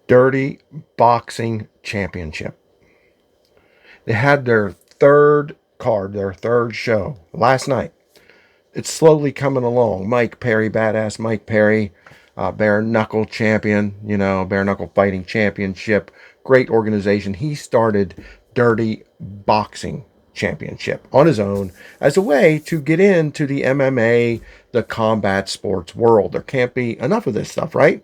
Dirty Boxing Championship. They had their third card, their third show last night. It's slowly coming along. Mike Perry, badass Mike Perry, bare knuckle champion, bare knuckle fighting championship. Great organization. He started Dirty Boxing Championship on his own as a way to get into the MMA, the combat sports world. There can't be enough of this stuff, right?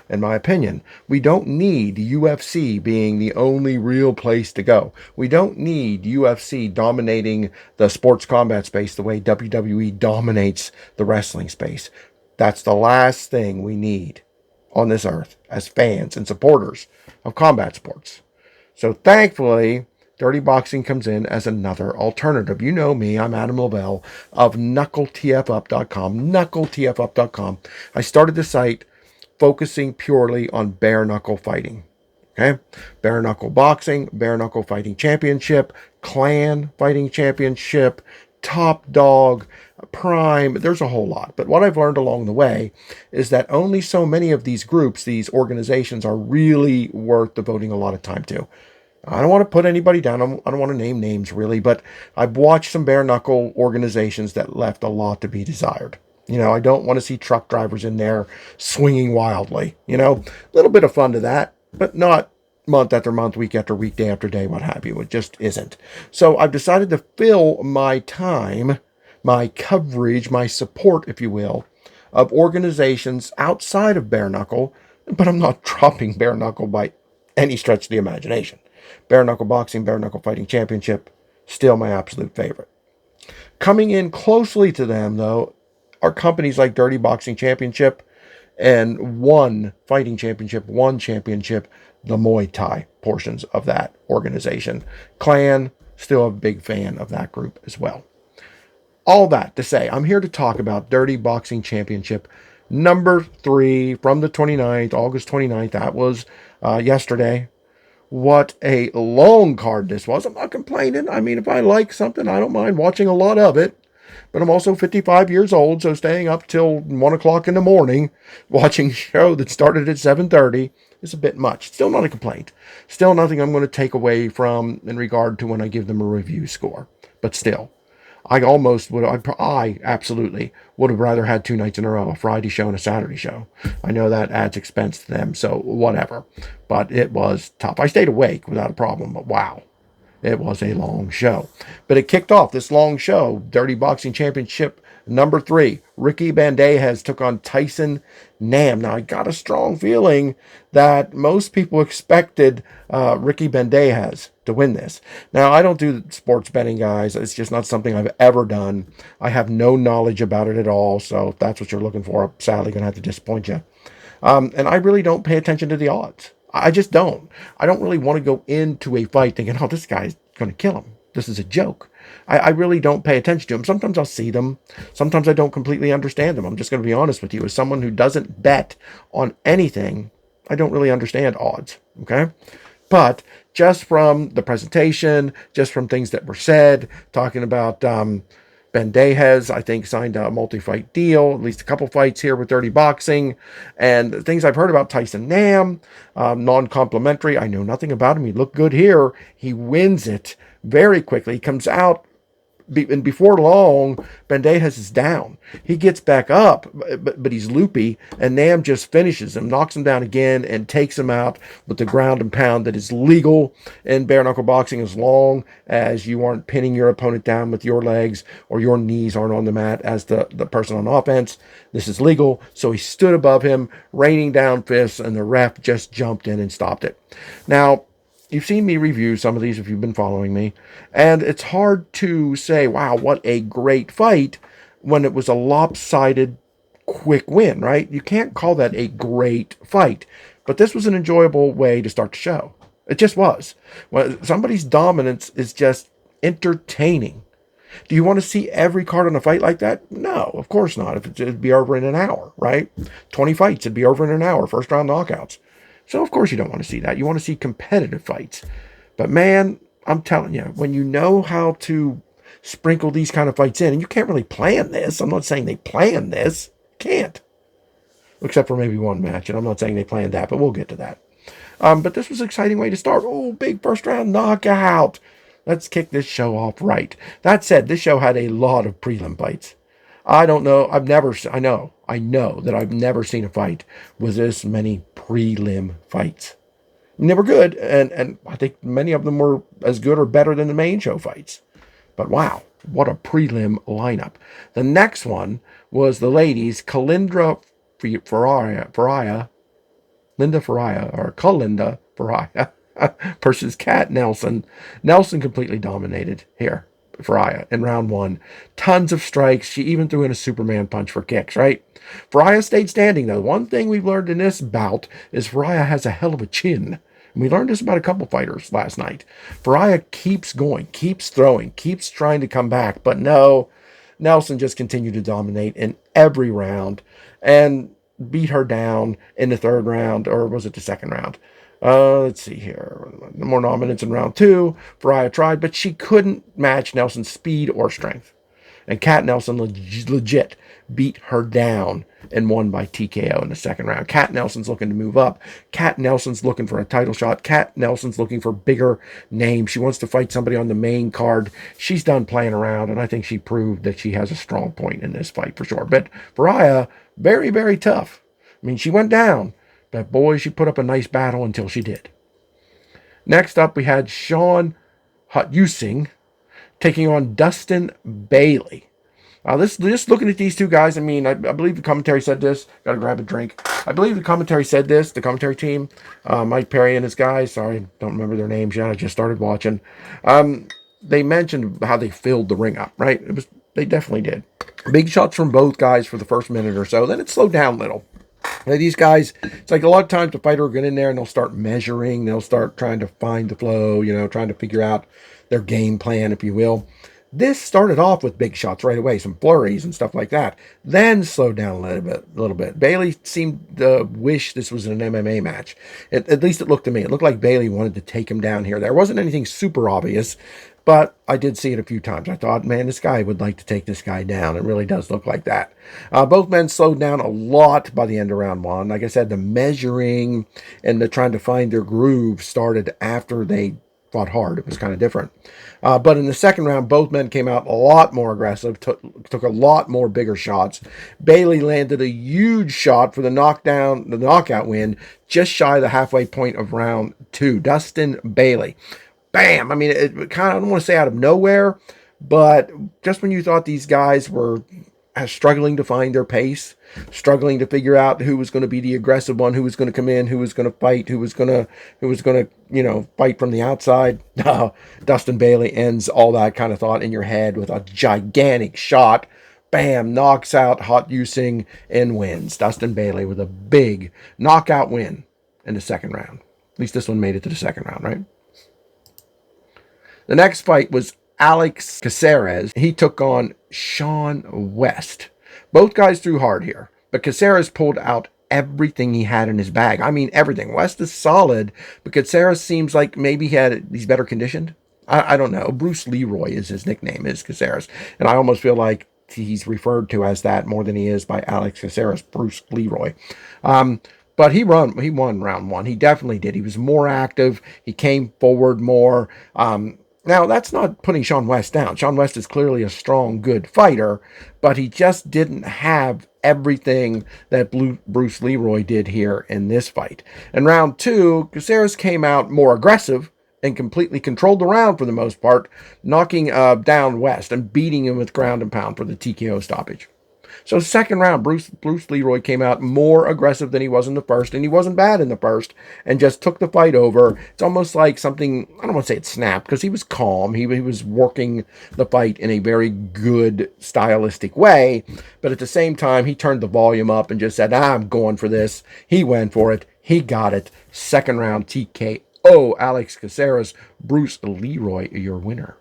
In my opinion. We don't need UFC being the only real place to go. We don't need UFC dominating the sports combat space the way WWE dominates the wrestling space. That's the last thing we need on this earth as fans and supporters of combat sports. So thankfully, Dirty Boxing comes in as another alternative. You know me, I'm Adam Lavelle of KnuckleTFUp.com. KnuckleTFUp.com. I started the site focusing purely on bare knuckle fighting. Okay? Bare knuckle boxing, bare knuckle fighting championship, clan fighting championship, top dog, prime. There's a whole lot. But what I've learned along the way is that only so many of these groups, these organizations, are really worth devoting a lot of time to. I don't want to put anybody down. I don't want to name names really, but I've watched some bare knuckle organizations that left a lot to be desired. I don't want to see truck drivers in there swinging wildly. A little bit of fun to that, but not month after month, week after week, day after day, what have you. It just isn't. So I've decided to fill my time, my coverage, my support, if you will, of organizations outside of bare knuckle, but I'm not dropping bare knuckle by any stretch of the imagination. Bare knuckle boxing, bare knuckle fighting championship, still my absolute favorite. Coming in closely to them, though, are companies like Dirty Boxing Championship and One Fighting Championship, One Championship, the Muay Thai portions of that organization. Clan, still a big fan of that group as well. All that to say, I'm here to talk about Dirty Boxing Championship number 3 from the 29th, August 29th. That was yesterday. What a long card this was. I'm not complaining. I mean, if I like something, I don't mind watching a lot of it. But I'm also 55 years old, so staying up till 1 o'clock in the morning watching a show that started at 7:30 is a bit much. Still not a complaint. Still nothing I'm going to take away from in regard to when I give them a review score. But still, I absolutely would have rather had 2 nights in a row, a Friday show and a Saturday show. I know that adds expense to them, so whatever. But it was tough. I stayed awake without a problem, but wow. It was a long show. But it kicked off this long show. Dirty Boxing Championship number 3. Ricky Bandejas took on Tyson Nam. Now, I got a strong feeling that most people expected Ricky Bandejas to win this. Now, I don't do sports betting, guys. It's just not something I've ever done. I have no knowledge about it at all. So if that's what you're looking for, I'm sadly going to have to disappoint you. And I really don't pay attention to the odds. I just don't. I don't really want to go into a fight thinking, oh, this guy's going to kill him. This is a joke. I really don't pay attention to them. Sometimes I'll see them. Sometimes I don't completely understand them. I'm just going to be honest with you. As someone who doesn't bet on anything, I don't really understand odds. Okay? But just from the presentation, just from things that were said, talking about Bandejas, I think, signed a multi-fight deal, at least a couple fights here with Dirty Boxing. And things I've heard about Tyson Nam, non-complimentary. I know nothing about him. He looked good here. He wins it very quickly. He comes out, and before long, Bandejas is down. He gets back up, but he's loopy, and Nam just finishes him, knocks him down again, and takes him out with the ground and pound that is legal in bare knuckle boxing as long as you aren't pinning your opponent down with your legs or your knees aren't on the mat as the person on offense. This is legal. So he stood above him, raining down fists, and the ref just jumped in and stopped it. Now, you've seen me review some of these if you've been following me, and it's hard to say, wow, what a great fight when it was a lopsided quick win, right? You can't call that a great fight, but this was an enjoyable way to start the show. It just was. Well, somebody's dominance is just entertaining. Do you want to see every card on a fight like that? No, of course not. If it'd be over in an hour, right? 20 fights, it'd be over in an hour, first round knockouts. So, of course, you don't want to see that. You want to see competitive fights. But, man, I'm telling you, when you know how to sprinkle these kind of fights in, and you can't really plan this. I'm not saying they planned this. Can't. Except for maybe one match, and I'm not saying they planned that, but we'll get to that. But this was an exciting way to start. Oh, big first round knockout. Let's kick this show off right. That said, this show had a lot of prelim fights. I don't know. I know that I've never seen a fight with this many prelim fights. They were good, and I think many of them were as good or better than the main show fights. But wow, what a prelim lineup. The next one was the ladies, Kalindra Faria, Linda Faria, or Kalinda Faria, versus Kat Nelson. Nelson completely dominated here. Faria in round one. Tons of strikes. She even threw in a Superman punch for kicks, right? Faria stayed standing, though. One thing we've learned in this bout is Faria has a hell of a chin. And we learned this about a couple fighters last night. Faria keeps going, keeps throwing, keeps trying to come back. But no, Nelson just continued to dominate in every round and beat her down in the third round, or was it the second round? Let's see here. More dominance in round two. Faria tried, but she couldn't match Nelson's speed or strength. And Kat Nelson legit beat her down and won by TKO in the second round. Kat Nelson's looking to move up. Kat Nelson's looking for a title shot. Kat Nelson's looking for bigger names. She wants to fight somebody on the main card. She's done playing around, and I think she proved that she has a strong point in this fight for sure. But Faria, very, very tough. I mean, she went down. But boy, she put up a nice battle until she did. Next up, we had Sean Hutchinson taking on Dustin Bailey. Just looking at these two guys, I mean, I believe the commentary said this. Got to grab a drink. I believe the commentary said this, the commentary team, Mike Perry and his guys. Sorry, don't remember their names yet. I just started watching. They mentioned how they filled the ring up, right? They definitely did. Big shots from both guys for the first minute or so. Then it slowed down a little. Now, these guys, it's like a lot of times the fighter will get in there and they'll start measuring. They'll start trying to find the flow, trying to figure out their game plan, if you will. This started off with big shots right away, some flurries and stuff like that. Then slowed down a little bit. Bailey seemed to wish this was an MMA match. At least it looked to me. It looked like Bailey wanted to take him down here. There wasn't anything super obvious, but I did see it a few times. I thought, man, this guy would like to take this guy down. It really does look like that. Both men slowed down a lot by the end of round one. Like I said, the measuring and the trying to find their groove started after they fought hard. It was kind of different. But in the second round, both men came out a lot more aggressive, took a lot more bigger shots. Bailey landed a huge shot for the knockout win, just shy of the halfway point of round two. Dustin Bailey. Bam! I mean, it kind of, I don't want to say out of nowhere, but just when you thought these guys were struggling to find their pace, struggling to figure out who was going to be the aggressive one, who was going to come in, who was going to fight, who was going to fight from the outside. Dustin Bailey ends all that kind of thought in your head with a gigantic shot. Bam, knocks out Hutchinson and wins. Dustin Bailey with a big knockout win in the second round. At least this one made it to the second round, right? The next fight was Alex Caceres. He took on Sean West. Both guys threw hard here, but Caceres pulled out everything he had in his bag. I mean, everything. West is solid, but Caceres seems like maybe he's better conditioned. I don't know. Bruce Leroy is his nickname, is Caceres. And I almost feel like he's referred to as that more than he is by Alex Caceres, Bruce Leroy. But he won round one. He definitely did. He was more active. He came forward more. Now, that's not putting Sean West down. Sean West is clearly a strong, good fighter, but he just didn't have everything that Bruce Leroy did here in this fight. In round two, Caceres came out more aggressive and completely controlled the round for the most part, knocking down West and beating him with ground and pound for the TKO stoppage. So second round, Bruce Leroy came out more aggressive than he was in the first, and he wasn't bad in the first, and just took the fight over. It's almost like something, I don't want to say it snapped, because he was calm. He was working the fight in a very good stylistic way, but at the same time, he turned the volume up and just said, I'm going for this. He went for it. He got it. Second round TKO, Alex Caceres, Bruce Leroy, your winner.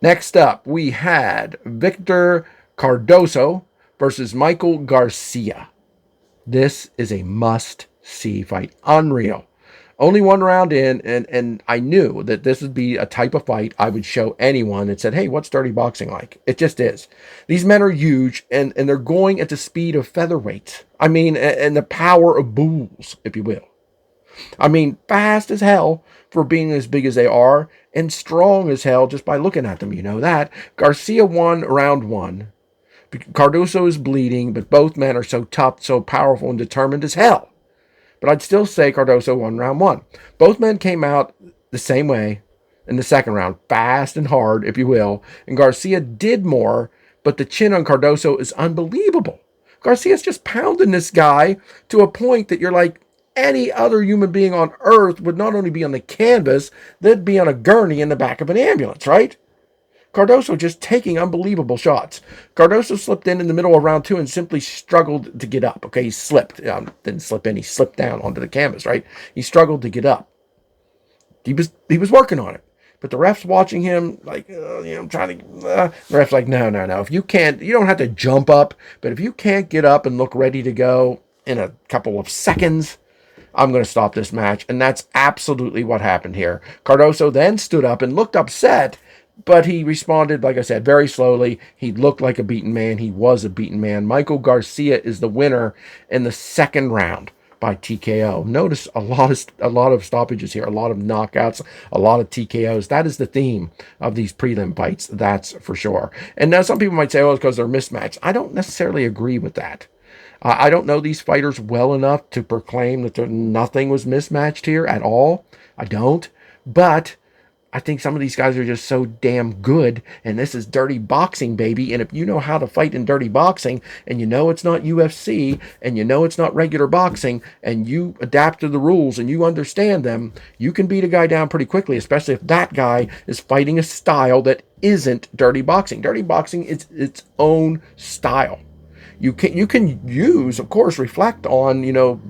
Next up, we had Victor Cardoso versus Michael Garcia. This is a must-see fight. Unreal. Only one round in, and I knew that this would be a type of fight I would show anyone that said, hey, what's dirty boxing like? It just is. These men are huge, and they're going at the speed of featherweights. I mean, and the power of bulls, if you will. I mean, fast as hell for being as big as they are, and strong as hell just by looking at them. You know that. Garcia won round one. Cardoso is bleeding, but both men are so tough, so powerful, and determined as hell. But I'd still say Cardoso won round one. Both men came out the same way in the second round, fast and hard, if you will. And Garcia did more, but the chin on Cardoso is unbelievable. Garcia's just pounding this guy to a point that you're like, any other human being on earth would not only be on the canvas, they'd be on a gurney in the back of an ambulance, right? Cardoso just taking unbelievable shots. Cardoso slipped in the middle of round two and simply struggled to get up. Okay, he slipped. Didn't slip in. He slipped down onto the canvas, right? He struggled to get up. He was working on it. But the ref's watching him like, trying to, the ref's like, no. If you can't, you don't have to jump up. But if you can't get up and look ready to go in a couple of seconds, I'm going to stop this match. And that's absolutely what happened here. Cardoso then stood up and looked upset, but he responded, like I said, very slowly. He looked like a beaten man. He was a beaten man. Michael Garcia is the winner in the second round by TKO. Notice a lot of stoppages here, a lot of knockouts, a lot of TKOs. That is the theme of these prelim fights, that's for sure. And now some people might say, oh, it's because they're mismatched. I don't necessarily agree with that. I don't know these fighters well enough to proclaim that nothing was mismatched here at all. I don't. But I think some of these guys are just so damn good, and this is dirty boxing, baby. And if you know how to fight in dirty boxing, and you know it's not UFC, and you know it's not regular boxing, and you adapt to the rules and you understand them, you can beat a guy down pretty quickly, especially if that guy is fighting a style that isn't dirty boxing. Dirty boxing is its own style. You can use, of course, reflect on,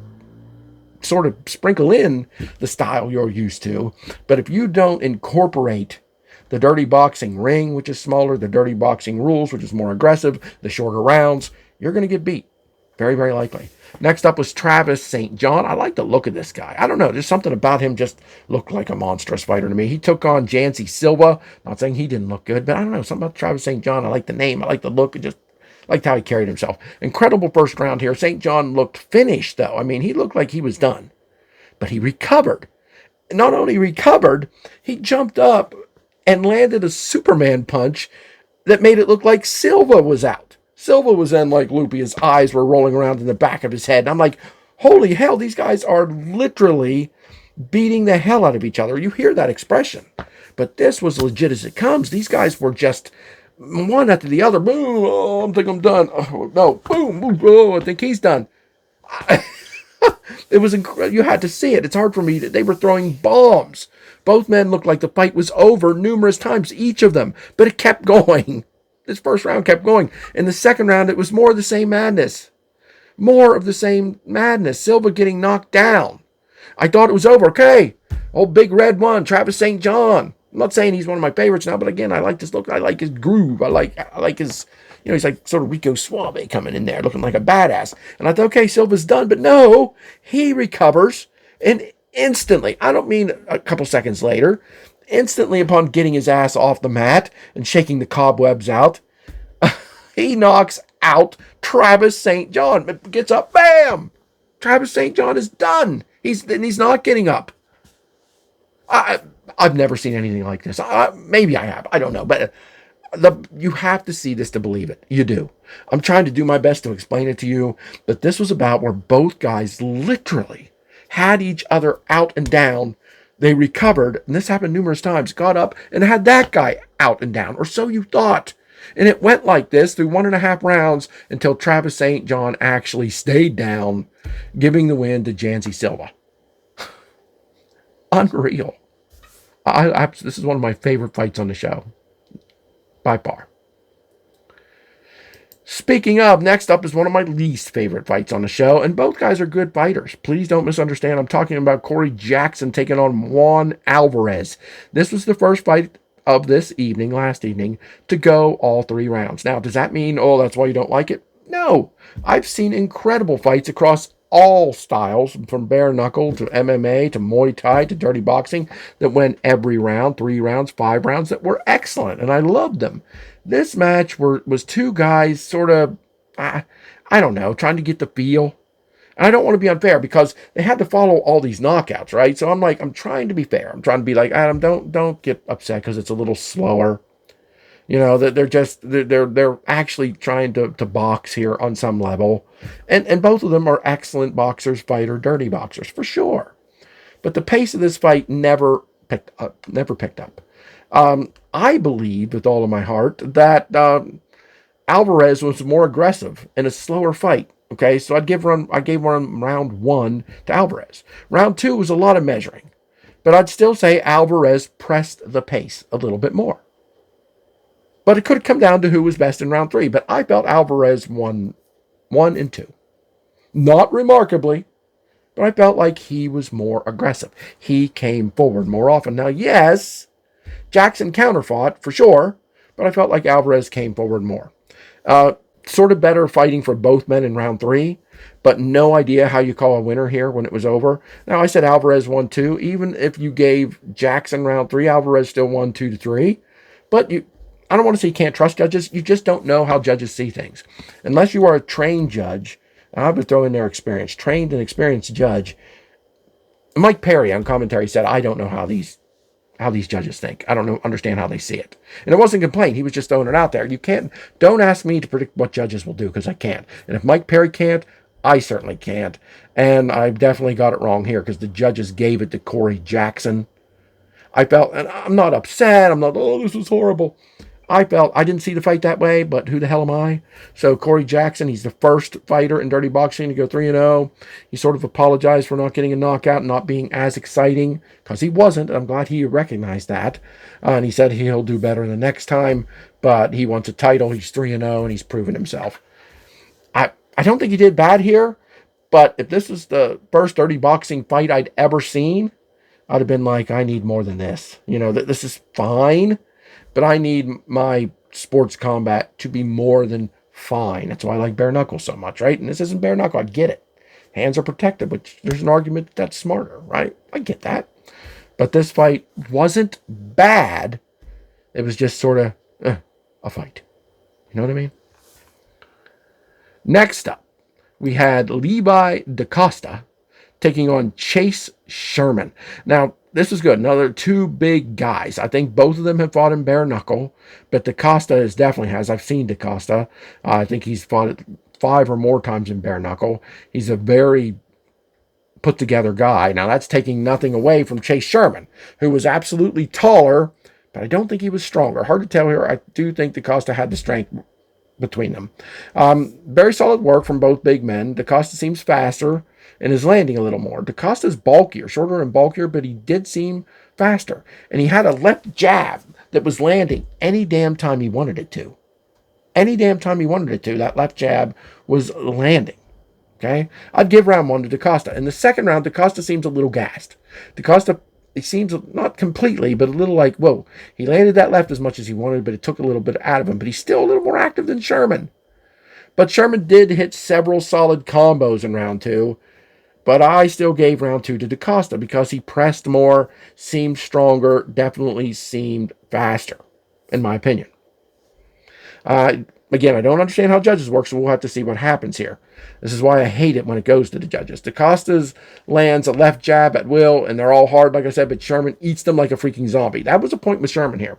sort of sprinkle in the style you're used to. But if you don't incorporate the dirty boxing ring, which is smaller, the dirty boxing rules, which is more aggressive, the shorter rounds, you're going to get beat. Very, very likely. Next up was Travis St. John. I like the look of this guy. I don't know. There's something about him just looked like a monstrous fighter to me. He took on Jancy Silva. Not saying he didn't look good, but I don't know. Something about Travis St. John. I like the name. I like the look. It just liked how he carried himself. Incredible first round here. St. John looked finished, though. I mean, he looked like he was done. But he recovered. Not only recovered, he jumped up and landed a Superman punch that made it look like Silva was out. Silva was then like loopy. His eyes were rolling around in the back of his head. And I'm like, holy hell, these guys are literally beating the hell out of each other. You hear that expression. But this was legit as it comes. These guys were just one after the other. Boom, oh, I think I'm done. Oh, no, boom, boom, oh, I think he's done. It was incredible. You had to see it. It's hard for me. They were throwing bombs. Both men looked like the fight was over numerous times, each of them. But it kept going. This first round kept going. In the second round, it was more of the same madness. More of the same madness. Silva getting knocked down. I thought it was over. Okay. Old Big Red one, Travis St. John. I'm not saying he's one of my favorites now, but again, I like this look. I like his groove. I like his, he's like sort of Rico Suave coming in there, looking like a badass. And I thought, okay, Silva's done. But no, he recovers. And instantly, I don't mean a couple seconds later, instantly upon getting his ass off the mat and shaking the cobwebs out, he knocks out Travis St. John. Gets up, bam! Travis St. John is done. He's not getting up. I've never seen anything like this. Maybe I have. I don't know. But you have to see this to believe it. You do. I'm trying to do my best to explain it to you. But this was about where both guys literally had each other out and down. They recovered, and this happened numerous times, got up and had that guy out and down, or so you thought. And it went like this through 1.5 rounds until Travis St. John actually stayed down, giving the win to Jancy Silva. Unreal. This is one of my favorite fights on the show. By far. Speaking of, next up is one of my least favorite fights on the show, and both guys are good fighters. Please don't misunderstand. I'm talking about Corey Jackson taking on Juan Alvarez. This was the first fight of this evening, last evening, to go all 3 rounds. Now, does that mean, oh, that's why you don't like it? No. I've seen incredible fights across all styles, from bare knuckle to MMA to Muay Thai to dirty boxing, that went every round, 3 rounds, 5 rounds, that were excellent, and I loved them. This match was two guys sort of, I don't know, trying to get the feel. And I don't want to be unfair because they had to follow all these knockouts, right? So I'm trying to be fair. I'm trying to be like, Adam, don't get upset because it's a little slower. You know, that they're actually trying to box here on some level. And both of them are excellent boxers, fighter, dirty boxers, for sure. But the pace of this fight never picked up. I believe with all of my heart that Alvarez was more aggressive in a slower fight. Okay, so I gave round 1 to Alvarez. Round 2 was a lot of measuring, but I'd still say Alvarez pressed the pace a little bit more. But it could come down to who was best in round 3. But I felt Alvarez won 1 and 2. Not remarkably, but I felt like he was more aggressive. He came forward more often. Now, yes, Jackson counterfought for sure, but I felt like Alvarez came forward more. Sort of better fighting for both men in round 3, but no idea how you call a winner here when it was over. Now, I said Alvarez won 2. Even if you gave Jackson round 3, Alvarez still won 2-3. But I don't want to say you can't trust judges. You just don't know how judges see things. Unless you are a trained judge, and I would throw in their experience, trained and experienced judge. Mike Perry on commentary said, I don't know how these judges think. I don't understand how they see it. And it wasn't a complaint. He was just throwing it out there. Don't ask me to predict what judges will do, because I can't. And if Mike Perry can't, I certainly can't. And I definitely got it wrong here, because the judges gave it to Corey Jackson. I felt, and I'm not upset. I'm not, oh, this was horrible. I felt I didn't see the fight that way, but who the hell am I? So Corey Jackson, he's the first fighter in dirty boxing to go 3-0. He sort of apologized for not getting a knockout, not being as exciting, because he wasn't. I'm glad he recognized that. And he said he'll do better the next time, but he wants a title. He's 3-0, and he's proven himself. I don't think he did bad here, but if this was the first dirty boxing fight I'd ever seen, I'd have been like, I need more than this. You know, this is fine, but I need my sports combat to be more than fine. That's why I like bare knuckle so much, right? And this isn't bare knuckle. I get it. Hands are protected, which there's an argument that's smarter, right? I get that. But this fight wasn't bad. It was just sort of a fight. You know what I mean? Next up, we had Levi DaCosta taking on Chase Sherman. Now, this is good. Another 2 big guys. I think both of them have fought in bare knuckle, but DaCosta definitely has. I've seen DaCosta. I think he's fought it 5 or more times in bare knuckle. He's a very put together guy. Now, that's taking nothing away from Chase Sherman, who was absolutely taller, but I don't think he was stronger. Hard to tell here. I do think DaCosta had the strength between them. Very solid work from both big men. DaCosta seems faster and is landing a little more. DaCosta's bulkier, shorter and bulkier, but he did seem faster. And he had a left jab that was landing any damn time he wanted it to. Any damn time he wanted it to, that left jab was landing. Okay? I'd give round 1 to DaCosta. In the second round, DaCosta seems a little gassed. DaCosta, it seems not completely, but a little like, whoa, he landed that left as much as he wanted, but it took a little bit out of him. But he's still a little more active than Sherman. But Sherman did hit several solid combos in round 2. But I still gave round 2 to DaCosta because he pressed more, seemed stronger, definitely seemed faster, in my opinion. Again, I don't understand how judges work, so we'll have to see what happens here. This is why I hate it when it goes to the judges. DaCosta's lands a left jab at will, and they're all hard, like I said, but Sherman eats them like a freaking zombie. That was a point with Sherman here.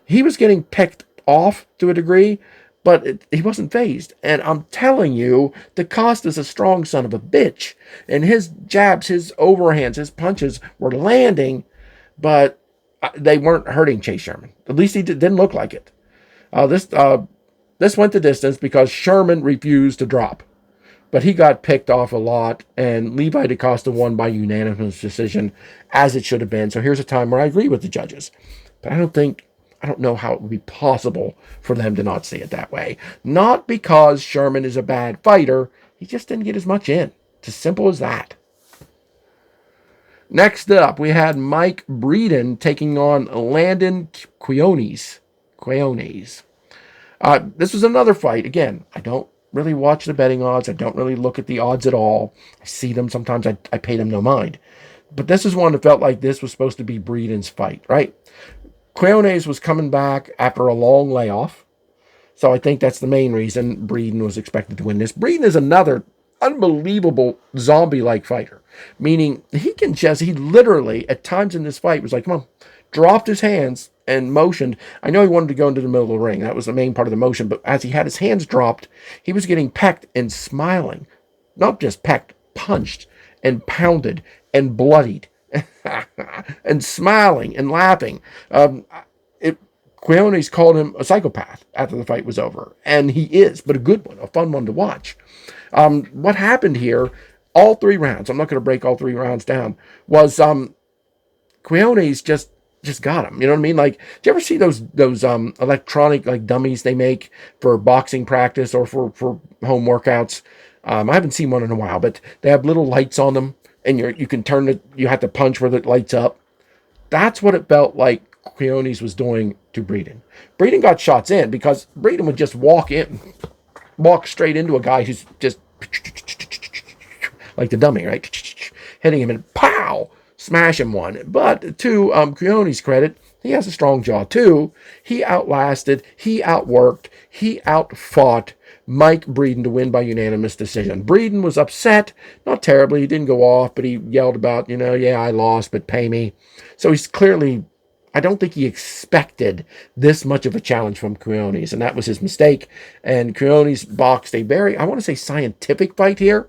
He was getting picked off to a degree, but he wasn't phased. And I'm telling you, DaCosta's a strong son of a bitch. And his jabs, his overhands, his punches were landing, but they weren't hurting Chase Sherman. At least he didn't look like it. This went the distance because Sherman refused to drop. But he got picked off a lot, and Levi DaCosta won by unanimous decision, as it should have been. So here's a time where I agree with the judges. But I don't know how it would be possible for them to not see it that way. Not because Sherman is a bad fighter. He just didn't get as much in. It's as simple as that. Next up, we had Mike Breeden taking on Landon Quinones. This was another fight. Again, I don't really watch the betting odds. I don't really look at the odds at all. I see them. Sometimes I pay them no mind. But this is one that felt like this was supposed to be Breeden's fight, right? Quinones was coming back after a long layoff. So I think that's the main reason Breeden was expected to win this. Breeden is another unbelievable zombie-like fighter, meaning he literally, at times in this fight, was like, come on, dropped his hands and motioned. I know he wanted to go into the middle of the ring. That was the main part of the motion. But as he had his hands dropped, he was getting pecked and smiling. Not just pecked, punched and pounded and bloodied and smiling and laughing. Quinones called him a psychopath after the fight was over. And he is, but a good one, a fun one to watch. What happened here, all 3 rounds, I'm not going to break all 3 rounds down, was Quinones just got him. You know what I mean? Like, do you ever see those electronic like dummies they make for boxing practice or for home workouts? I haven't seen one in a while, but they have little lights on them, and you can turn it. You have to punch where it lights up. That's what it felt like Quinones was doing to Breeden. Breeden got shots in because Breeden would just walk straight into a guy who's just like the dummy, right? Hitting him and pow, smash him one. But to Quinones' credit, he has a strong jaw too. He outlasted, he outworked, he outfought Mike Breeden to win by unanimous decision. Breeden was upset, not terribly. He didn't go off, but he yelled about, yeah, I lost, but pay me. So he's clearly, I don't think he expected this much of a challenge from Quinones, and that was his mistake. And Quinones boxed a very, I want to say, scientific fight here,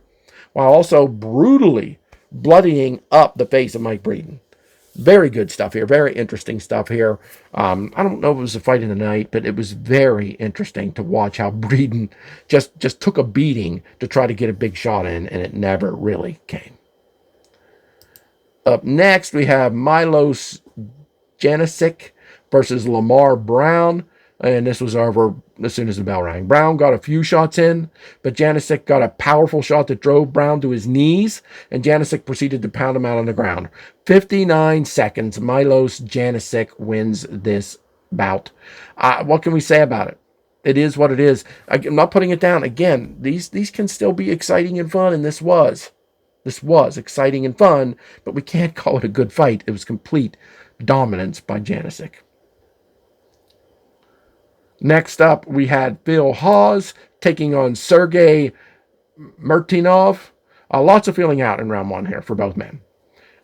while also brutally bloodying up the face of Mike Breeden. Very good stuff here. Very interesting stuff here. I don't know if it was a fight in the night, but it was very interesting to watch how Breeden just took a beating to try to get a big shot in, and it never really came. Up next, we have Milos Janicic versus Lamar Brown. And this was over as soon as the bell rang. Brown got a few shots in, but Janicic got a powerful shot that drove Brown to his knees, and Janicic proceeded to pound him out on the ground. 59 seconds. Milos Janicic wins this bout. What can we say about it? It is what it is. I'm not putting it down. Again, these can still be exciting and fun, and this was exciting and fun, but we can't call it a good fight. It was complete dominance by Janicic. Next up, we had Phil Hawes taking on Sergey Martinov. Lots of feeling out in round 1 here for both men.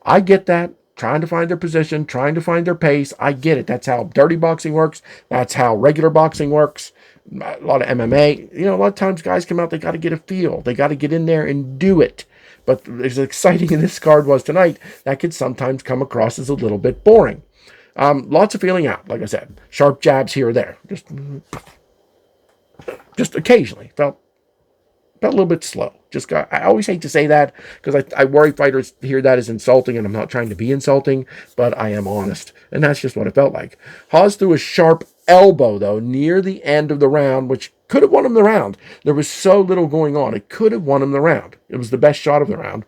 I get that. Trying to find their position, trying to find their pace. I get it. That's how dirty boxing works. That's how regular boxing works. A lot of MMA. A lot of times guys come out, they got to get a feel. They got to get in there and do it. But as exciting as this card was tonight, that could sometimes come across as a little bit boring. Lots of feeling out, like I said. Sharp jabs here or there. Just occasionally. Felt a little bit slow. I always hate to say that because I worry fighters hear that as insulting, and I'm not trying to be insulting, but I am honest. And that's just what it felt like. Hawes threw a sharp elbow, though, near the end of the round, which could have won him the round. There was so little going on. It could have won him the round. It was the best shot of the round.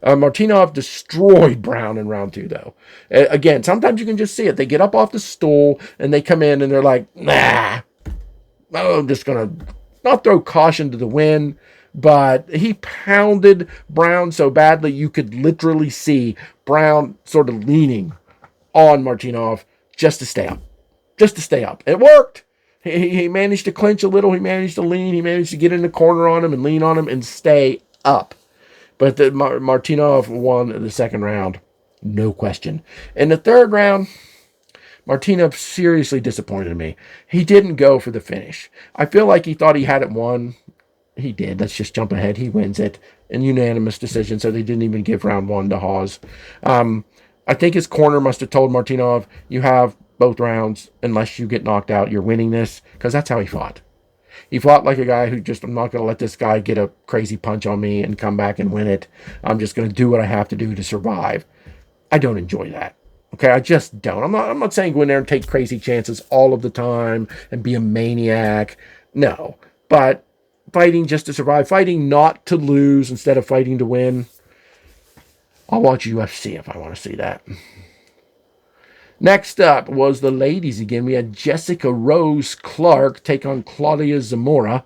Martinov destroyed Brown in round 2, though. Again, sometimes you can just see it. They get up off the stool, and they come in, and they're like, nah, I'm just going to not throw caution to the wind, but he pounded Brown so badly you could literally see Brown sort of leaning on Martinov just to stay up. It worked. He managed to clinch a little. He managed to lean. He managed to get in the corner on him and lean on him and stay up. But Martinov won the second round, no question. In the third round, Martinov seriously disappointed me. He didn't go for the finish. I feel like he thought he had it won. He did. Let's just jump ahead. He wins it in unanimous decision, so they didn't even give round 1 to Hawes. I think his corner must have told Martinov, you have both rounds. Unless you get knocked out, you're winning this, because that's how he fought. He fought like a guy who I'm not going to let this guy get a crazy punch on me and come back and win it. I'm just going to do what I have to do to survive. I don't enjoy that. Okay, I just don't. I'm not saying go in there and take crazy chances all of the time and be a maniac. No, but fighting just to survive, fighting not to lose instead of fighting to win. I'll watch UFC if I want to see that. Next up was the ladies again. We had Jessica Rose Clark take on Claudia Zamora.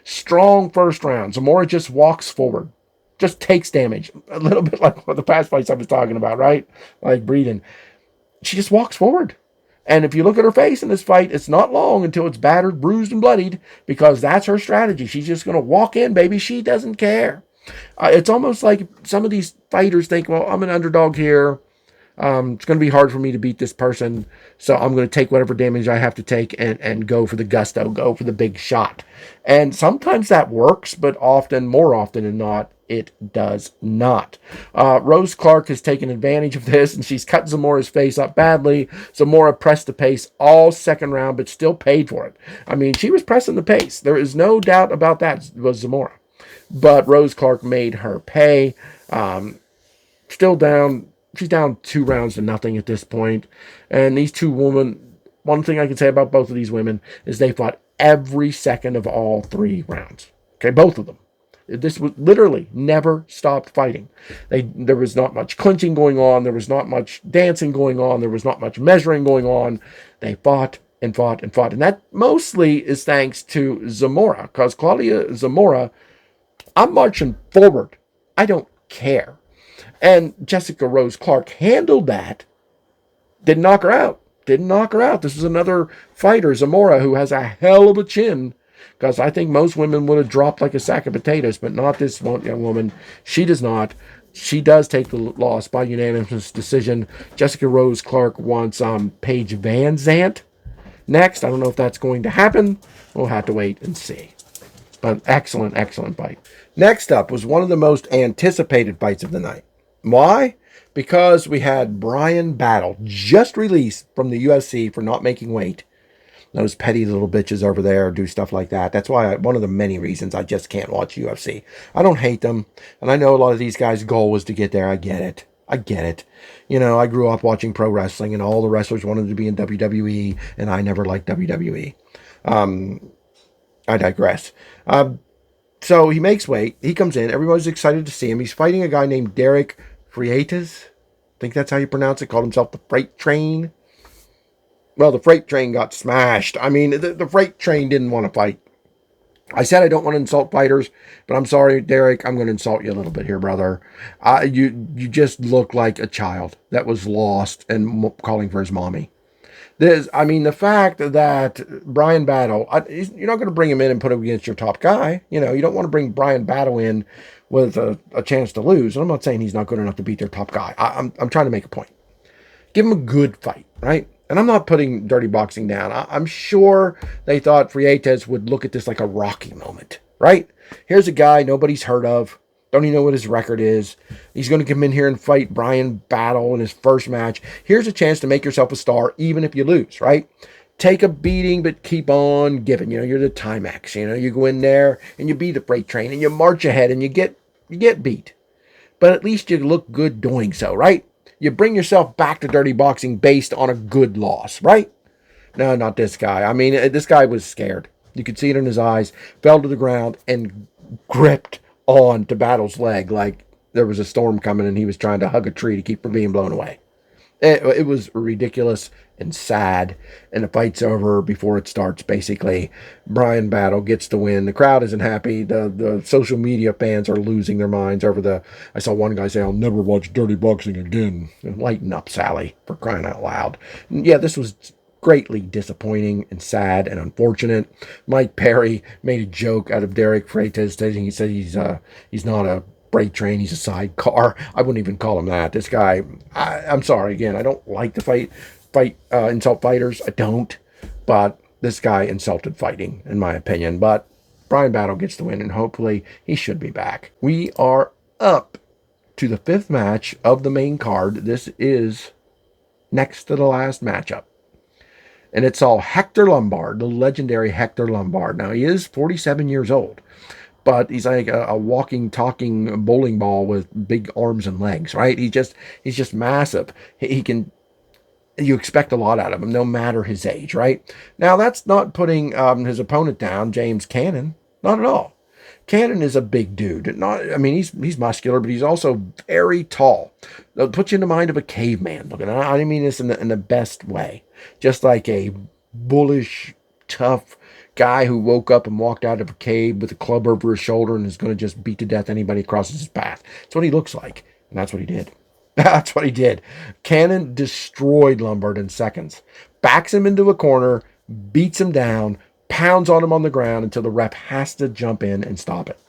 Strong first round. Zamora just walks forward, just takes damage. A little bit like the past fights I was talking about, right? Like Breeden. She just walks forward. And if you look at her face in this fight, it's not long until it's battered, bruised, and bloodied, because that's her strategy. She's just going to walk in, baby. She doesn't care. It's almost like some of these fighters think, well, I'm an underdog here. It's going to be hard for me to beat this person, so I'm going to take whatever damage I have to take and go for the gusto, go for the big shot. And sometimes that works, but more often than not, it does not. Rose Clark has taken advantage of this, and she's cut Zamora's face up badly. Zamora pressed the pace all second round, but still paid for it. I mean, she was pressing the pace. There is no doubt about that, was Zamora. But Rose Clark made her pay. Still down. She's down 2-0 at this point. And these two women, one thing I can say about both of these women is they fought every second of all 3 rounds. Okay, both of them. This was literally never stopped fighting. There was not much clinching going on. There was not much dancing going on. There was not much measuring going on. They fought and fought and fought. And that mostly is thanks to Zamora, because Claudia Zamora, I'm marching forward. I don't care. And Jessica Rose Clark handled that. Didn't knock her out. This is another fighter, Zamora, who has a hell of a chin. Because I think most women would have dropped like a sack of potatoes, but not this one young woman. She does not. She does take the loss by unanimous decision. Jessica Rose Clark wants Paige Van Zant next. I don't know if that's going to happen. We'll have to wait and see. But excellent fight. Next up was one of the most anticipated fights of the night. Why? Because we had Bryan Battle just released from the UFC for not making weight. Those petty little bitches over there do stuff like that. That's why one of the many reasons I just can't watch UFC. I don't hate them. And I know a lot of these guys' goal was to get there. I get it. You know, I grew up watching pro wrestling and all the wrestlers wanted to be in WWE and I never liked WWE. I digress. So he makes weight. He comes in. Everybody's excited to see him. He's fighting a guy named Derek Freitas. I think that's how you pronounce it. Called himself the Freight Train. Well, the Freight Train got smashed. I mean, the Freight Train didn't want to fight. I said I don't want to insult fighters, but I'm sorry, Derek. I'm going to insult you a little bit here, brother. You just look like a child that was lost and calling for his mommy. The fact that Bryan Battle, you're not going to bring him in and put him against your top guy. You know, you don't want to bring Bryan Battle in with a chance to lose. And I'm not saying he's not good enough to beat their top guy. I'm trying to make a point. Give him a good fight, right? And I'm not putting dirty boxing down. I'm sure they thought Freitas would look at this like a Rocky moment, right? Here's a guy nobody's heard of. Don't even know what his record is. He's going to come in here and fight Bryan Battle in his first match. Here's a chance to make yourself a star, even if you lose, right? Take a beating, but keep on giving. You know, you're the Timex. You know, you go in there and you beat the Freight Train and you march ahead and you get beat. But at least you look good doing so, right? You bring yourself back to dirty boxing based on a good loss, right? No, not this guy. I mean, this guy was scared. You could see it in his eyes. Fell to the ground and gripped on to Battle's leg like there was a storm coming and he was trying to hug a tree to keep from being blown away. It was ridiculous and sad, and the fight's over before it starts, basically. Bryan Battle gets the win. The crowd isn't happy. The social media fans are losing their minds over I saw one guy say, I'll never watch dirty boxing again. Lighten up, Sally, for crying out loud. Yeah, this was greatly disappointing and sad and unfortunate. Mike Perry made a joke out of Derek Freitas. He said he's not a freight train, he's a sidecar. I wouldn't even call him that. This guy, I'm sorry, again, I don't like to insult fighters. I don't. But this guy insulted fighting, in my opinion. But Bryan Battle gets the win, and hopefully he should be back. We are up to the 5th match of the main card. This is next to the last matchup. And it's all Hector Lombard, the legendary Hector Lombard. Now, he is 47 years old, but he's like a walking, talking bowling ball with big arms and legs, right? He's just massive. You expect a lot out of him, no matter his age, right? Now, that's not putting his opponent down, James Cannon. Not at all. Cannon is a big dude. He's muscular, but he's also very tall. It'll put you in the mind of a caveman looking. I mean this in the best way. Just like a bullish, tough guy who woke up and walked out of a cave with a club over his shoulder and is going to just beat to death anybody who crosses his path. That's what he looks like. And that's what he did. That's what he did. Cannon destroyed Lombard in seconds. Backs him into a corner, beats him down, pounds on him on the ground until the ref has to jump in and stop it.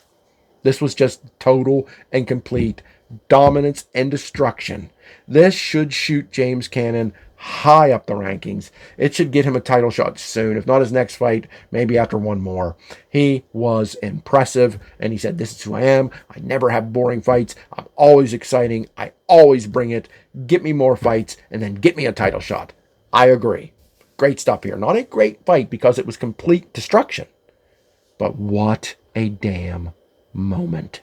This was just total and complete dominance and destruction. This should shoot James Cannon high up the rankings. It should get him a title shot soon. If not his next fight, maybe after one more. He was impressive, and he said, this is who I am. I never have boring fights. I'm always exciting. I always bring it. Get me more fights, and then get me a title shot. I agree. Great stuff here. Not a great fight because it was complete destruction. But what a damn moment.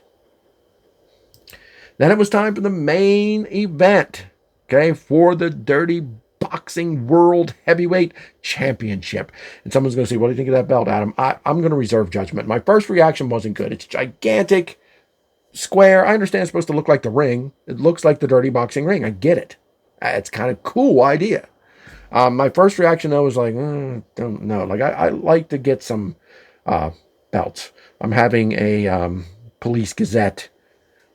Then it was time for the main event, okay, for the Dirty Boxing World Heavyweight Championship. And someone's going to say, what do you think of that belt, Adam? I'm going to reserve judgment. My first reaction wasn't good. It's gigantic, square. I understand it's supposed to look like the ring. It looks like the Dirty Boxing ring. I get it. It's kind of cool idea. My first reaction, though, was like, don't know. Like, I like to get some belts. I'm having a Police Gazette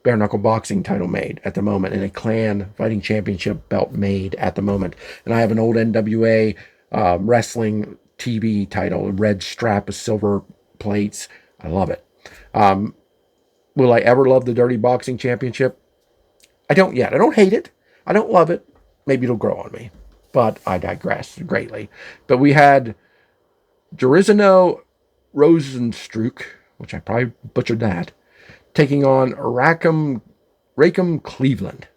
bare knuckle boxing title made at the moment, and a Clan Fighting Championship belt made at the moment. And I have an old NWA wrestling TV title, a red strap with silver plates. I love it. Will I ever love the Dirty Boxing Championship? I don't yet. I don't hate it. I don't love it. Maybe it'll grow on me, but I digress greatly. But we had Jairzinho Rozenstruik, which I probably butchered that, taking on Rakim Cleveland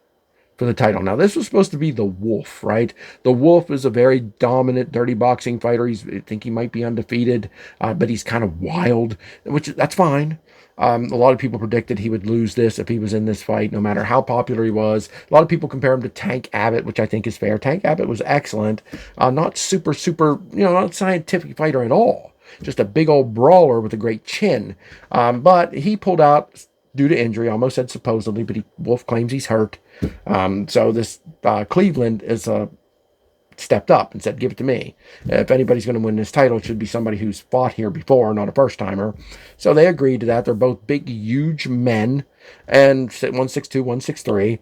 for the title. Now, this was supposed to be the Wolf, right? The Wolf is a very dominant dirty boxing fighter. I think he might be undefeated, but he's kind of wild, which that's fine. A lot of people predicted he would lose this if he was in this fight, no matter how popular he was. A lot of people compare him to Tank Abbott, which I think is fair. Tank Abbott was excellent. Not super, not scientific fighter at all. Just a big old brawler with a great chin. But he pulled out due to injury. I almost said supposedly, but Wolf claims he's hurt. So this Cleveland is stepped up and said, give it to me. If anybody's going to win this title, it should be somebody who's fought here before, not a first-timer. So they agreed to that. They're both big, huge men, and 162, 163,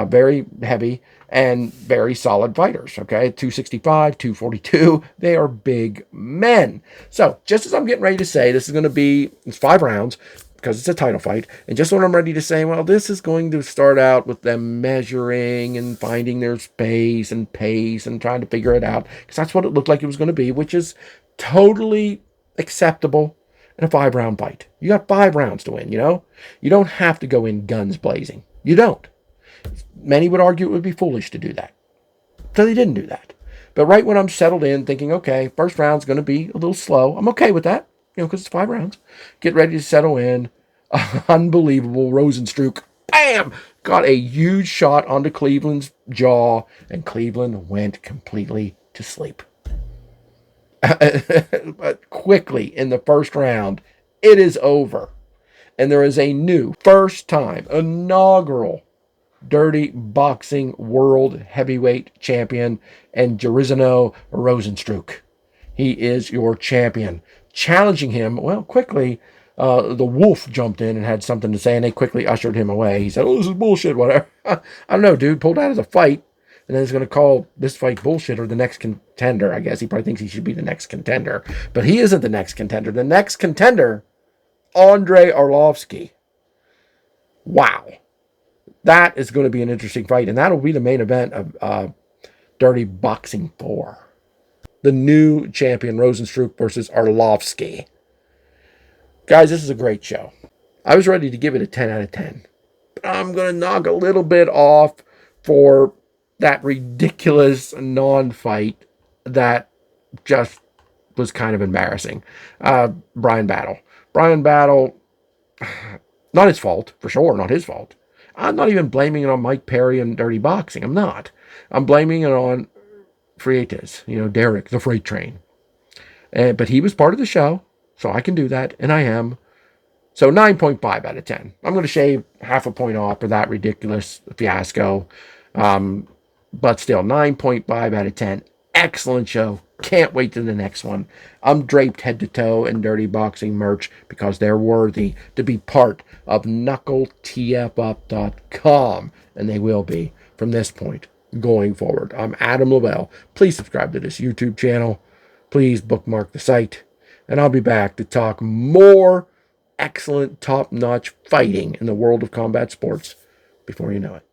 very heavy and very solid fighters, okay? 265, 242, they are big men. So just as I'm getting ready to say, this is going to be, it's 5 rounds, because it's a title fight, and just when I'm ready to say, well, this is going to start out with them measuring and finding their space and pace and trying to figure it out, because that's what it looked like it was going to be, which is totally acceptable in a 5-round fight. You got 5 rounds to win, you know? You don't have to go in guns blazing. You don't. Many would argue it would be foolish to do that. So they didn't do that. But right when I'm settled in, thinking, okay, first round's going to be a little slow, I'm okay with that. Because it's 5 rounds. Get ready to settle in. Unbelievable. Rozenstruik, bam! Got a huge shot onto Cleveland's jaw, and Cleveland went completely to sleep. But quickly, in the first round, it is over. And there is a new, first-time, inaugural Dirty Boxing World Heavyweight Champion, and Jairzinho Rozenstruik. He is your champion. Challenging him, well, quickly, the Wolf jumped in and had something to say, and they quickly ushered him away. He said, oh, this is bullshit, whatever. I don't know, dude. Pulled out as a fight, and then he's going to call this fight bullshit or the next contender. I guess he probably thinks he should be the next contender. But he isn't the next contender. The next contender, Andrei Arlovski. Wow. That is going to be an interesting fight, and that'll be the main event of Dirty Boxing 4. The new champion, Rozenstruik versus Arlovski. Guys, this is a great show. I was ready to give it a 10 out of 10. But I'm going to knock a little bit off for that ridiculous non-fight that just was kind of embarrassing. Bryan Battle. Bryan Battle, not his fault, for sure, not his fault. I'm not even blaming it on Mike Perry and Dirty Boxing. I'm not. I'm blaming it on Freitas, Derek, the freight train. But he was part of the show, so I can do that, and I am. So 9.5 out of 10. I'm going to shave half a point off for that ridiculous fiasco. But still, 9.5 out of 10. excellent show. Can't wait to the next one. I'm draped head to toe in Dirty Boxing merch because they're worthy to be part of KnuckleTFUp.com, and they will be from this point going forward. I'm Adam Lavelle. Please subscribe to this YouTube channel. Please bookmark the site, and I'll be back to talk more excellent, top-notch fighting in the world of combat sports before you know it.